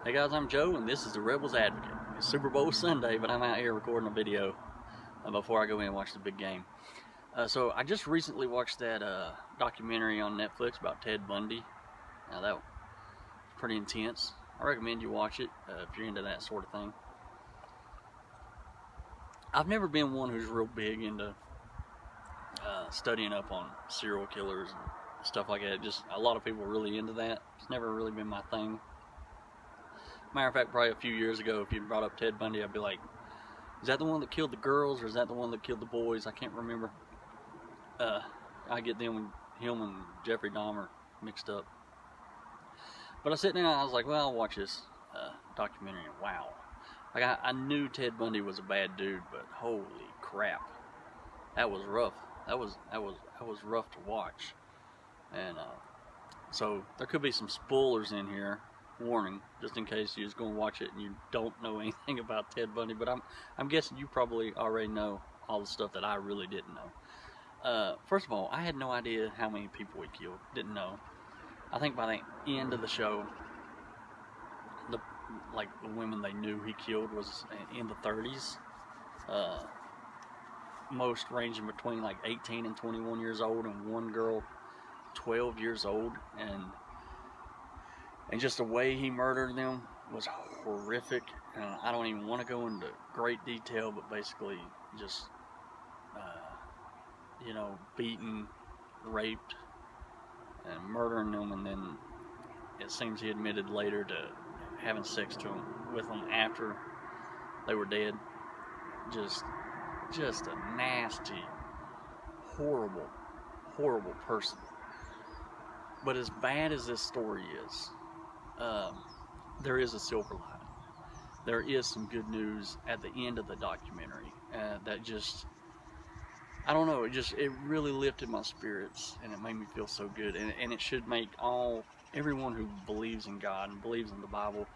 Hey guys, I'm Joe, and this is the Rebels Advocate. It's Super Bowl Sunday, but I'm out here recording a video before I go in and watch the big game. So I just recently watched that documentary on Netflix about Ted Bundy. Now that was pretty intense. I recommend you watch it if you're into that sort of thing. I've never been one who's real big into studying up on serial killers and stuff like that. Just a lot of people are really into that. It's never really been my thing. Matter of fact, probably a few years ago, if you brought up Ted Bundy, I'd be like, is that the one that killed the girls, or is that the one that killed the boys? I can't remember. I get him and Jeffrey Dahmer mixed up. But I sat down and I was like, well, I'll watch this documentary, and wow. Like, I knew Ted Bundy was a bad dude, but holy crap. That was rough. That was rough to watch. And so there could be some spoilers in here. Warning, just in case you're just going to watch it and you don't know anything about Ted Bundy, but I'm guessing you probably already know all the stuff that I really didn't know. First of all, I had no idea how many people he killed. Didn't know. I think by the end of the show, the women they knew he killed was in the 30s. Most ranging between like 18 and 21 years old, and one girl 12 years old, and just the way he murdered them was horrific. I don't even want to go into great detail, but basically just, beaten, raped, and murdering them, and then it seems he admitted later to having sex with them after they were dead. Just a nasty, horrible, horrible person. But as bad as this story is, there is a silver lining. There is some good news at the end of the documentary that just, I don't know, it really lifted my spirits, and it made me feel so good, and it should make everyone who believes in God and believes in the Bible,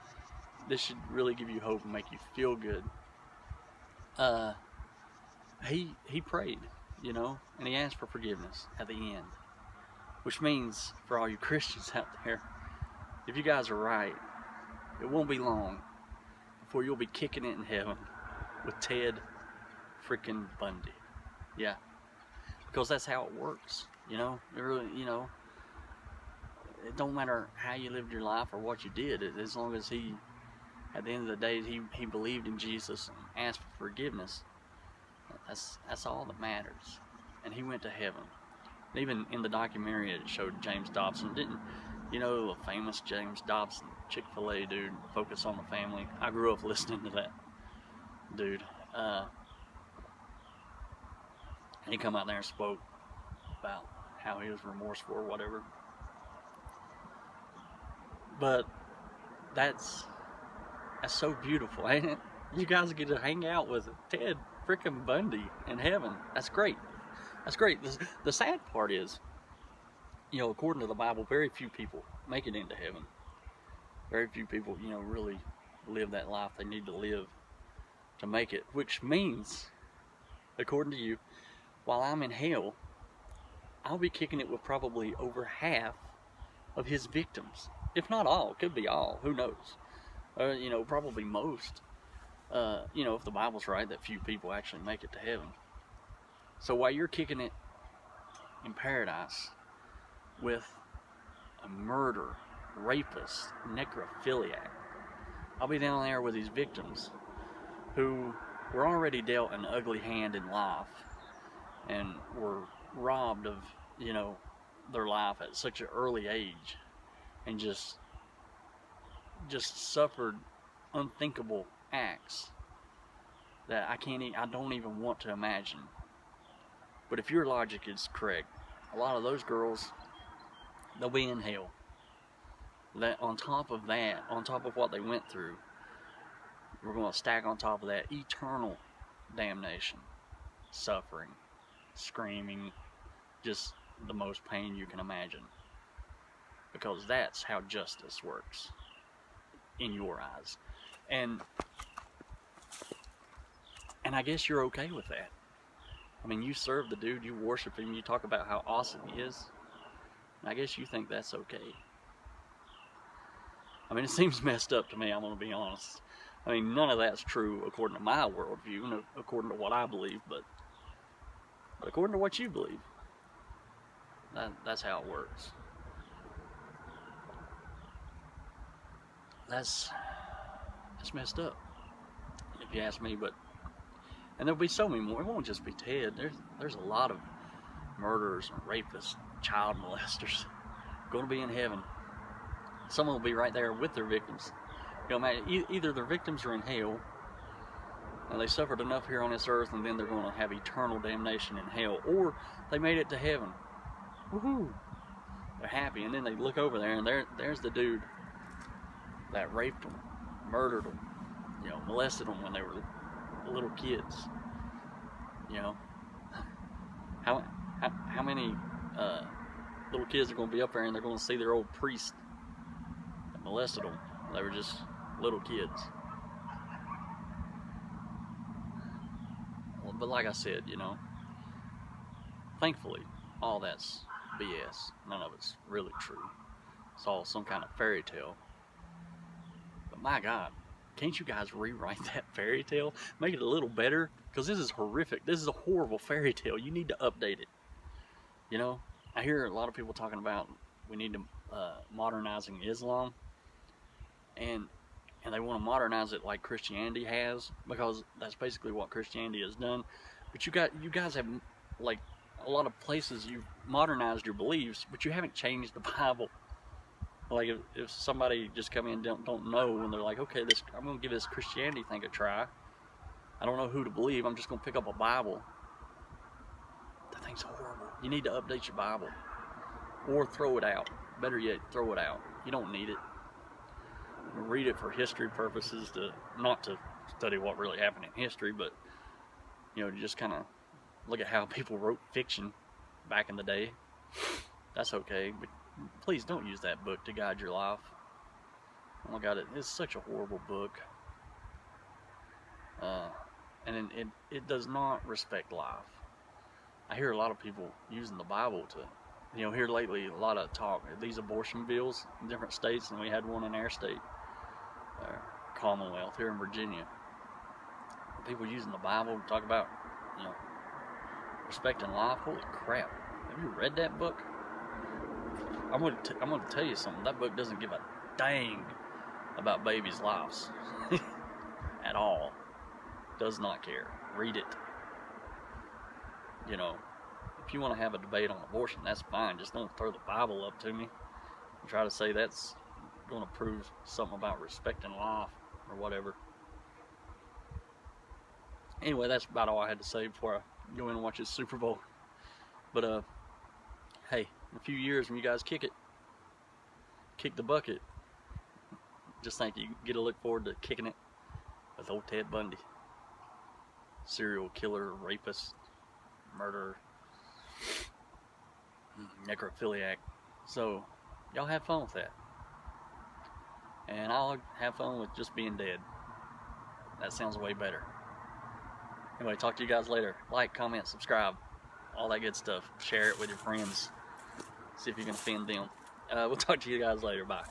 this should really give you hope and make you feel good. He prayed, and he asked for forgiveness at the end, which means for all you Christians out there, if you guys are right, it won't be long before you'll be kicking it in heaven with Ted freaking Bundy. Yeah, because that's how it works. It really, it don't matter how you lived your life or what you did, as long as he, at the end of the day, he believed in Jesus and asked for forgiveness. That's all that matters. And he went to heaven. Even in the documentary, it showed James Dobson. The famous James Dobson, Chick-fil-A dude, Focus on the Family. I grew up listening to that dude. And he come out there and spoke about how he was remorseful or whatever. But that's so beautiful, ain't it? You guys get to hang out with Ted freaking Bundy in heaven. That's great. That's great. The sad part is, according to the Bible, very few people make it into heaven. Very few people, really live that life they need to live to make it. Which means, according to you, while I'm in hell, I'll be kicking it with probably over half of his victims. If not all, could be all. Who knows? Probably most. If the Bible's right, that few people actually make it to heaven. So while you're kicking it in paradise with a murderer, rapist, necrophiliac, I'll be down there with these victims who were already dealt an ugly hand in life and were robbed of, their life at such an early age, and just suffered unthinkable acts that I don't even want to imagine. But if your logic is correct, a lot of those girls, they'll be in hell. That on top of what they went through, we're going to stack on top of that eternal damnation, suffering, screaming, just the most pain you can imagine. Because that's how justice works in your eyes. And I guess you're okay with that. I mean, you serve the dude, you worship him, you talk about how awesome he is. I guess you think that's okay. I mean, it seems messed up to me, I'm going to be honest. I mean, none of that's true according to my worldview, according to what I believe, but according to what you believe, that's how it works. That's messed up, if you ask me. And there'll be so many more. It won't just be Ted. There's a lot of murderers and rapists, child molesters going to be in heaven. Some will be right there with their victims. You know, man, either their victims are in hell, and they suffered enough here on this earth, and then they're going to have eternal damnation in hell, or they made it to heaven. Woohoo! They're happy, and then they look over there, and there's the dude that raped them, murdered them, you know, molested them when they were little kids. You know, how many little kids are going to be up there and they're going to see their old priest that molested them? They were just little kids. But like I said, you know, thankfully, all that's BS. None of it's really true. It's all some kind of fairy tale. But my God, can't you guys rewrite that fairy tale? Make it a little better? Because this is horrific. This is a horrible fairy tale. You need to update it. You know, I hear a lot of people talking about we need to modernizing Islam, and they want to modernize it like Christianity has, because that's basically what Christianity has done. But you guys have, like, a lot of places you've modernized your beliefs, but you haven't changed the Bible. Like if somebody just come in and don't know, and they're like, okay, I'm gonna give this Christianity thing a try. I don't know who to believe. I'm just gonna pick up a Bible. That thing's horrible. You need to update your Bible, or throw it out. Better yet, throw it out. You don't need it. Read it for history purposes, not to study what really happened in history, but you know, just kind of look at how people wrote fiction back in the day. That's okay, but please don't use that book to guide your life. Oh my God, it's such a horrible book. And it does not respect life. I hear a lot of people using the Bible to, you know, here lately, a lot of talk, these abortion bills in different states, and we had one in our state, Commonwealth, here in Virginia. People using the Bible to talk about, you know, respecting life. Holy crap. Have you read that book? I'm going to tell you something. That book doesn't give a dang about babies' lives at all. Does not care. Read it. You know, if you want to have a debate on abortion, that's fine. Just don't throw the Bible up to me and try to say that's going to prove something about respecting life or whatever. Anyway, that's about all I had to say before I go in and watch this Super Bowl. But hey, in a few years when you guys kick the bucket, just think you get to look forward to kicking it with old Ted Bundy. Serial killer, rapist, murderer, necrophiliac. So, y'all have fun with that. And I'll have fun with just being dead. That sounds way better. Anyway, talk to you guys later. Like, comment, subscribe, all that good stuff. Share it with your friends. See if you can offend them. We'll talk to you guys later. Bye.